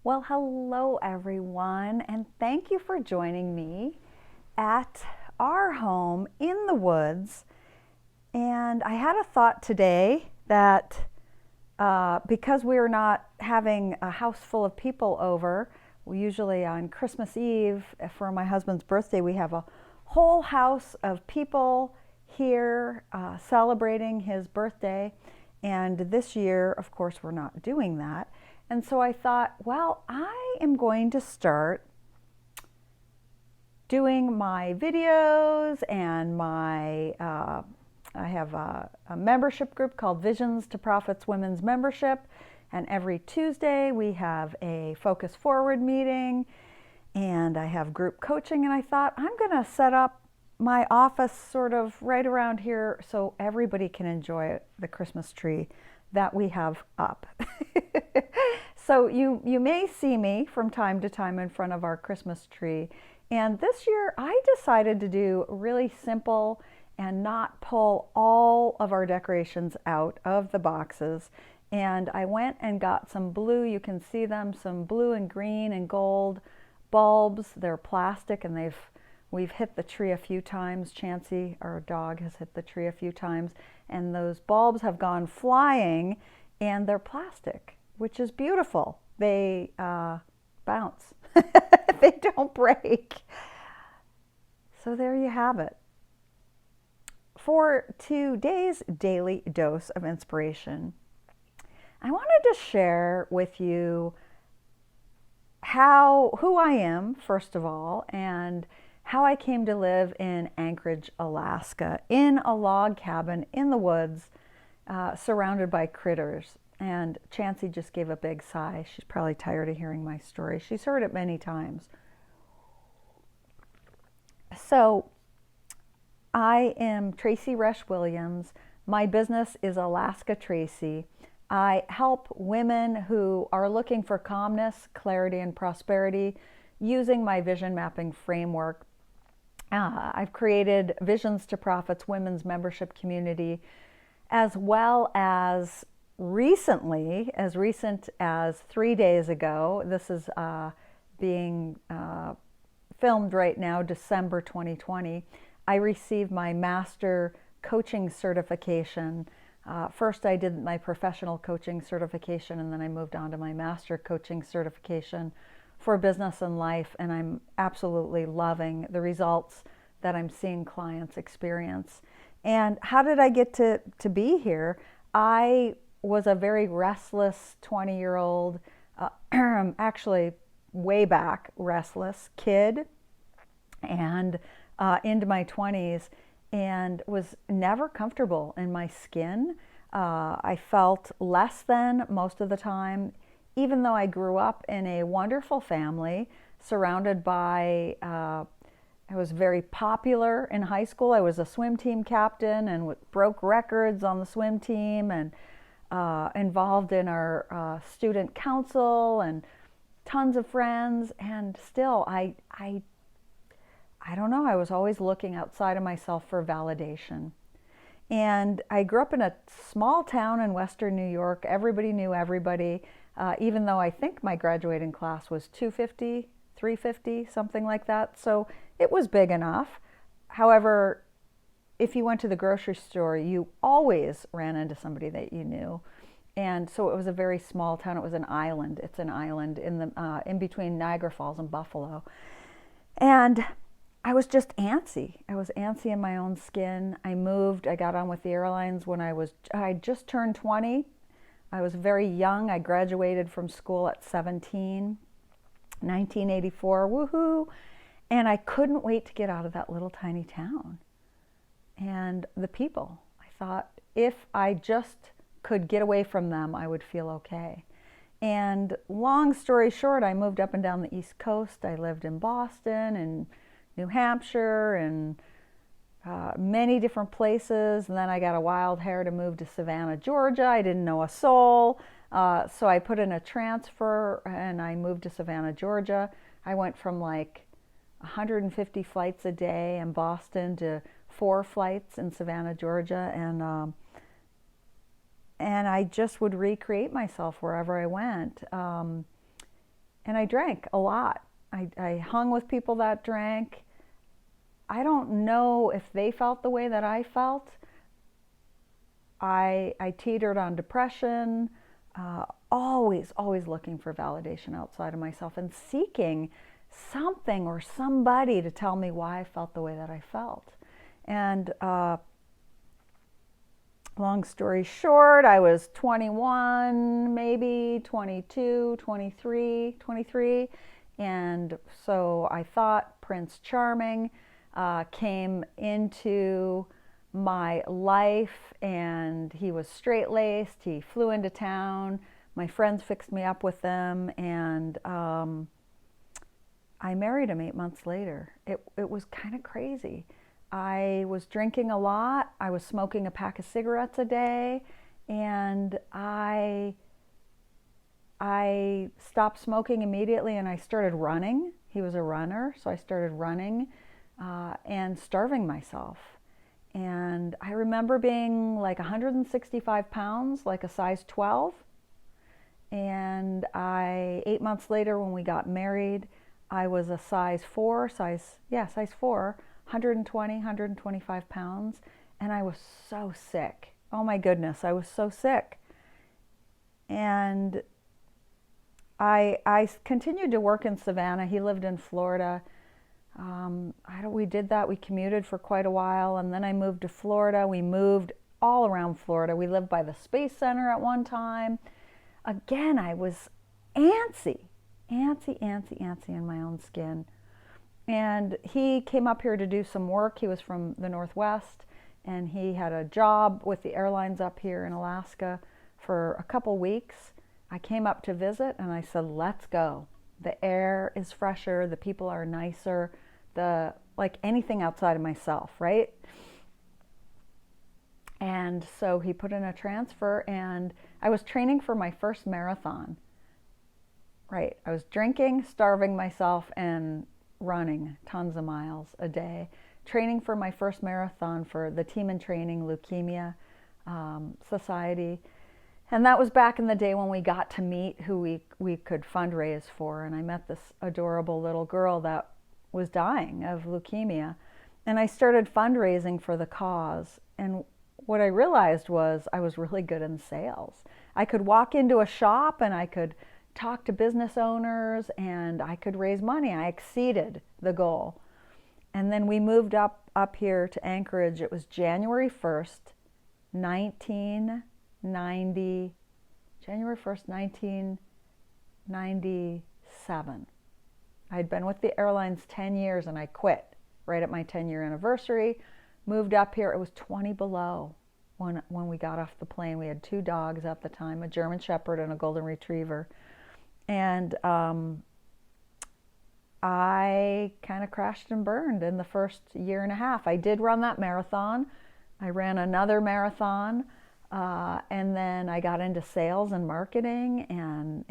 Well, hello everyone, and thank you for joining me at our home in the woods. And I had a thought today that because we are not having a house full of people over, we usually on Christmas Eve for my husband's birthday, we have a whole house of people here celebrating his birthday. And this year, of course, we're not doing that. And so I thought, well, I am going to start doing my videos and I have a membership group called Visions to Profits Women's Membership. And every Tuesday we have a Focus Forward meeting and I have group coaching. And I thought I'm going to set up my office sort of right around here so everybody can enjoy the Christmas tree that we have up. So you may see me from time to time in front of our Christmas tree. And this year I decided to do really simple and not pull all of our decorations out of the boxes. And I went and got some blue, you can see them, some blue and green and gold bulbs. They're plastic and we've hit the tree a few times. Chansey, our dog, has hit the tree a few times, and those bulbs have gone flying, and they're plastic, which is beautiful. They bounce. They don't break. So there you have it. For today's daily dose of inspiration, I wanted to share with you who I am, first of all, and how I came to live in Anchorage, Alaska, in a log cabin in the woods, surrounded by critters. And Chansey just gave a big sigh. She's probably tired of hearing my story. She's heard it many times. So I am Tracy Resch Williams. My business is Alaska Tracy. I help women who are looking for calmness, clarity, and prosperity using my vision mapping framework. I've created Visions to Profits Women's Membership Community, as well as recently, as recent as 3 days ago. This is being filmed right now, December 2020. I received my master coaching certification. First, I did my professional coaching certification, and then I moved on to my master coaching certification for business and life. And I'm absolutely loving the results that I'm seeing clients experience. And how did I get to be here? I was a very restless 20-year-old, actually way back restless kid, and into my 20s, and was never comfortable in my skin. I felt less than most of the time, even though I grew up in a wonderful family surrounded by, I was very popular in high school. I was a swim team captain and broke records on the swim team, and involved in our student council and tons of friends. And still, I don't know, I was always looking outside of myself for validation. And I grew up in a small town in Western New York. Everybody knew everybody, even though I think my graduating class was 250, 350, something like that. So it was big enough. However, if you went to the grocery store, you always ran into somebody that you knew. And so it was a very small town. It was an island. It's an island in between Niagara Falls and Buffalo. And I was just antsy. I was antsy in my own skin. I moved. I got on with the airlines when I just turned 20. I was very young. I graduated from school at 17, 1984. Woohoo! And I couldn't wait to get out of that little tiny town. And the people, I thought, if I just could get away from them, I would feel okay. And long story short, I moved up and down the East Coast. I lived in Boston and New Hampshire and many different places. And then I got a wild hair to move to Savannah, Georgia. I didn't know a soul. So I put in a transfer and I moved to Savannah, Georgia. I went from like 150 flights a day in Boston to 4 flights in Savannah, Georgia. And I just would recreate myself wherever I went. and I drank a lot. I hung with people that drank. I don't know if they felt the way that I felt. I teetered on depression, always looking for validation outside of myself and seeking something or somebody to tell me why I felt the way that I felt. And long story short, I was 21, maybe 22, 23. And so I thought Prince Charming came into my life, and he was straight-laced. He flew into town. My friends fixed me up with them, and I married him 8 months later. It was kind of crazy. I was drinking a lot. I was smoking a pack of cigarettes a day, and I stopped smoking immediately, and I started running. He was a runner, so I started running and starving myself. And I remember being like 165 pounds, like a size 12. And 8 months later, when we got married, I was a size 4, size 4, 120, 125 pounds. And I was so sick. Oh my goodness, I was so sick. And I continued to work in Savannah. He lived in Florida. We did that. We commuted for quite a while, and then I moved to Florida. We moved all around Florida. We lived by the Space Center at one time. Again, I was antsy in my own skin. And he came up here to do some work. He was from the Northwest, and he had a job with the airlines up here in Alaska for a couple weeks. I came up to visit, and I said, let's go. The air is fresher, the people are nicer, like anything outside of myself, right? And so he put in a transfer, and I was training for my first marathon. Right, I was drinking, starving myself, and running tons of miles a day, training for my first marathon for the Team in Training Leukemia Society. And that was back in the day when we got to meet who we could fundraise for. And I met this adorable little girl that was dying of leukemia. And I started fundraising for the cause. And what I realized was I was really good in sales. I could walk into a shop and I could talk to business owners and I could raise money. I exceeded the goal. And then we moved up here to Anchorage. It was January 1st, 1997. I'd been with the airlines 10 years and I quit right at my 10-year anniversary. Moved up here. It was 20 below when we got off the plane. We had 2 dogs at the time, a German Shepherd and a Golden Retriever. And I kind of crashed and burned in the first year and a half. I did run that marathon. I ran another marathon. And then I got into sales and marketing and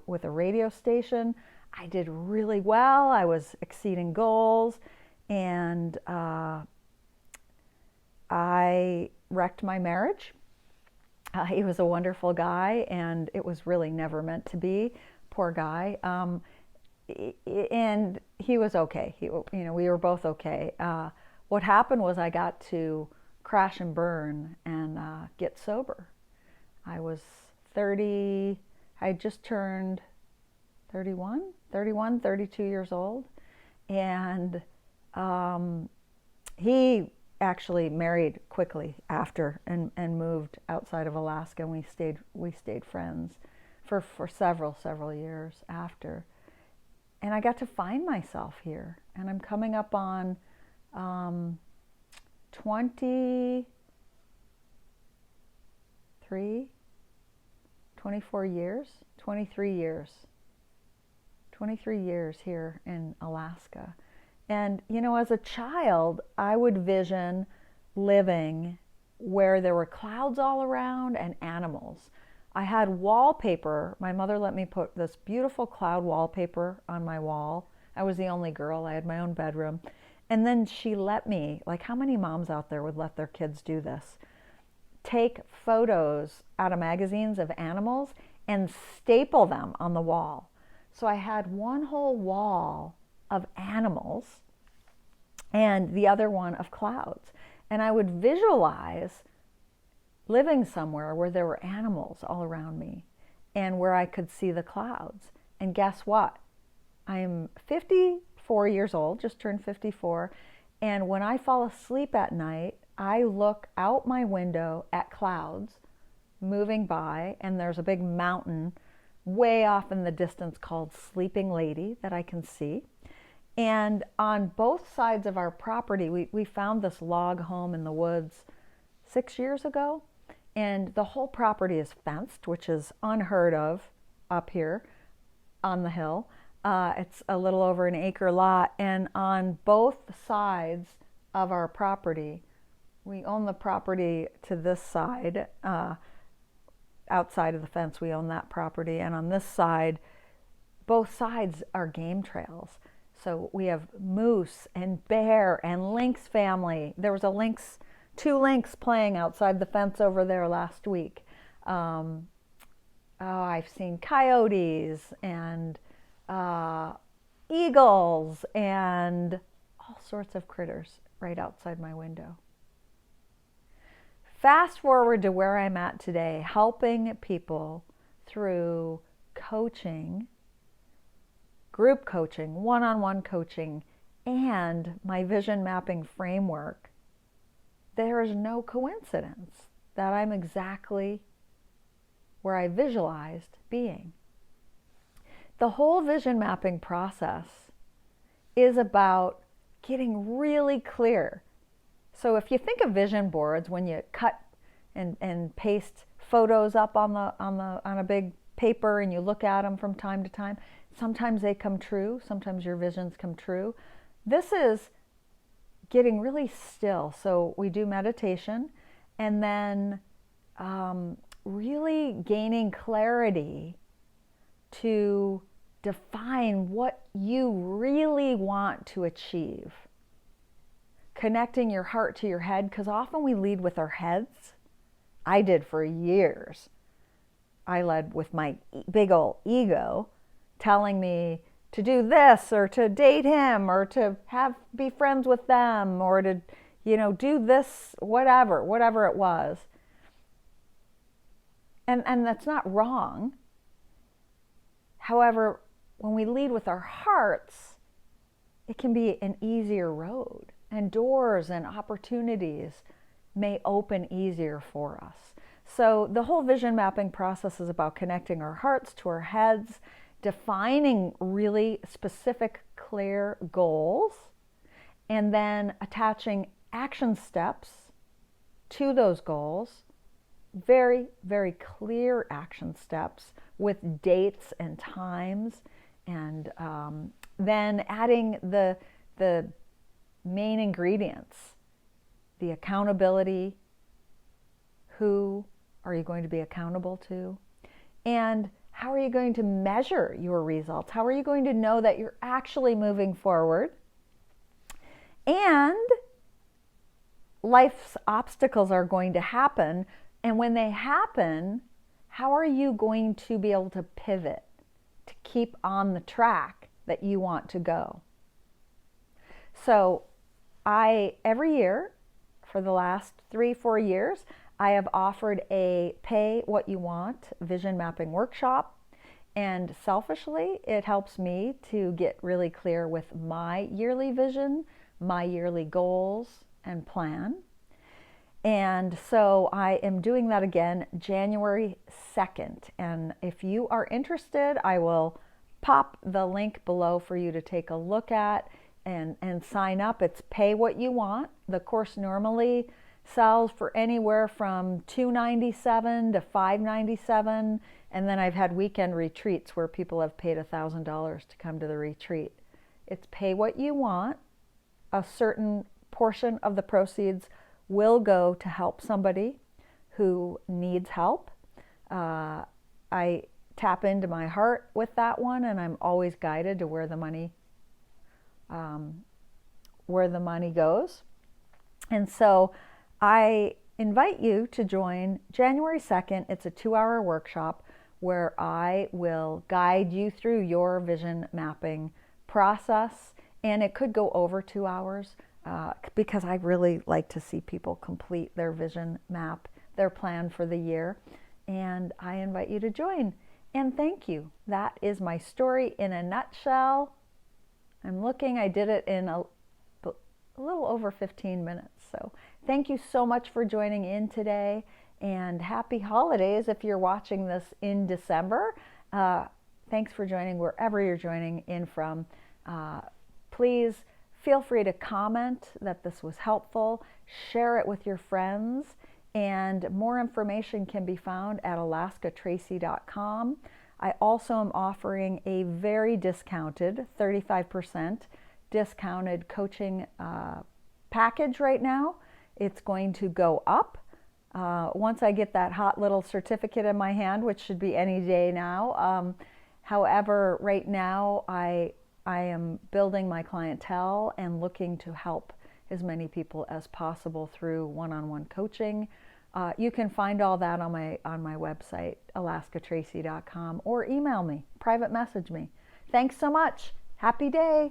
with a radio station. I did really well. I was exceeding goals. And I wrecked my marriage. He was a wonderful guy, and it was really never meant to be. Poor guy. And he was okay. We were both okay. What happened was I got to crash and burn and get sober. I was 30. I had just turned 32 years old. And he actually married quickly after and moved outside of Alaska, and we stayed friends for several years after. And I got to find myself here, and I'm coming up on 24 23 years here in Alaska. And, as a child, I would vision living where there were clouds all around and animals. I had wallpaper. My mother let me put this beautiful cloud wallpaper on my wall. I was the only girl. I had my own bedroom. And then she let me, like how many moms out there would let their kids do this? Take photos out of magazines of animals and staple them on the wall. So I had one whole wall of animals and the other one of clouds. And I would visualize living somewhere where there were animals all around me and where I could see the clouds. And guess what? I'm 54 years old, just turned 54. And when I fall asleep at night, I look out my window at clouds moving by, and there's a big mountain way off in the distance called Sleeping Lady that I can see. And on both sides of our property, we found this log home in the woods 6 years ago, and the whole property is fenced, which is unheard of up here on the hill. It's a little over an acre lot, and on both sides of our property, we own the property to this side, outside of the fence, we own that property, and on this side, both sides are game trails. So we have moose and bear and lynx family. There was two lynx playing outside the fence over there last week. I've seen coyotes and eagles and all sorts of critters right outside my window. Fast forward to where I'm at today, helping people through coaching, group coaching, one-on-one coaching, and my vision mapping framework. There is no coincidence that I'm exactly where I visualized being. The whole vision mapping process is about getting really clear. So if you think of vision boards, when you cut and paste photos up on a big paper and you look at them from time to time, sometimes they come true, sometimes your visions come true. This is getting really still. So we do meditation and then really gaining clarity to define what you really want to achieve. Connecting your heart to your head, because often we lead with our heads. I did for years. I led with my big old ego telling me to do this or to date him or to be friends with them or to, do this, whatever it was. And that's not wrong. However, when we lead with our hearts, it can be an easier road, and doors and opportunities may open easier for us. So the whole vision mapping process is about connecting our hearts to our heads, defining really specific, clear goals, and then attaching action steps to those goals, very, very clear action steps with dates and times, and then adding the main ingredients, the accountability. Who are you going to be accountable to? And how are you going to measure your results? How are you going to know that you're actually moving forward? And life's obstacles are going to happen. And when they happen, how are you going to be able to pivot to keep on the track that you want to go? So every year for the last 3-4 years, I have offered a pay what you want vision mapping workshop. And selfishly, it helps me to get really clear with my yearly vision, my yearly goals and plan. And so I am doing that again January 2nd. And if you are interested, I will pop the link below for you to take a look at and sign up. It's pay what you want. The course normally sells for anywhere from $297 to $597. And then I've had weekend retreats where people have paid $1,000 to come to the retreat. It's pay what you want. A certain portion of the proceeds will go to help somebody who needs help. I tap into my heart with that one, and I'm always guided to where the money goes. And so I invite you to join January 2nd. It's a 2-hour workshop where I will guide you through your vision mapping process. And it could go over 2 hours because I really like to see people complete their vision map, their plan for the year. And I invite you to join. And thank you. That is my story in a nutshell. I'm looking, I did it in a little over 15 minutes. So thank you so much for joining in today, and happy holidays if you're watching this in December. Thanks for joining wherever you're joining in from. Please feel free to comment that this was helpful, share it with your friends, and more information can be found at alaskatracy.com. I also am offering a very discounted, 35% discounted coaching package right now. It's going to go up once I get that hot little certificate in my hand, which should be any day now. However, right now I am building my clientele and looking to help as many people as possible through one-on-one coaching. You can find all that on my website, alaskatracy.com, or email me, private message me. Thanks so much. Happy day.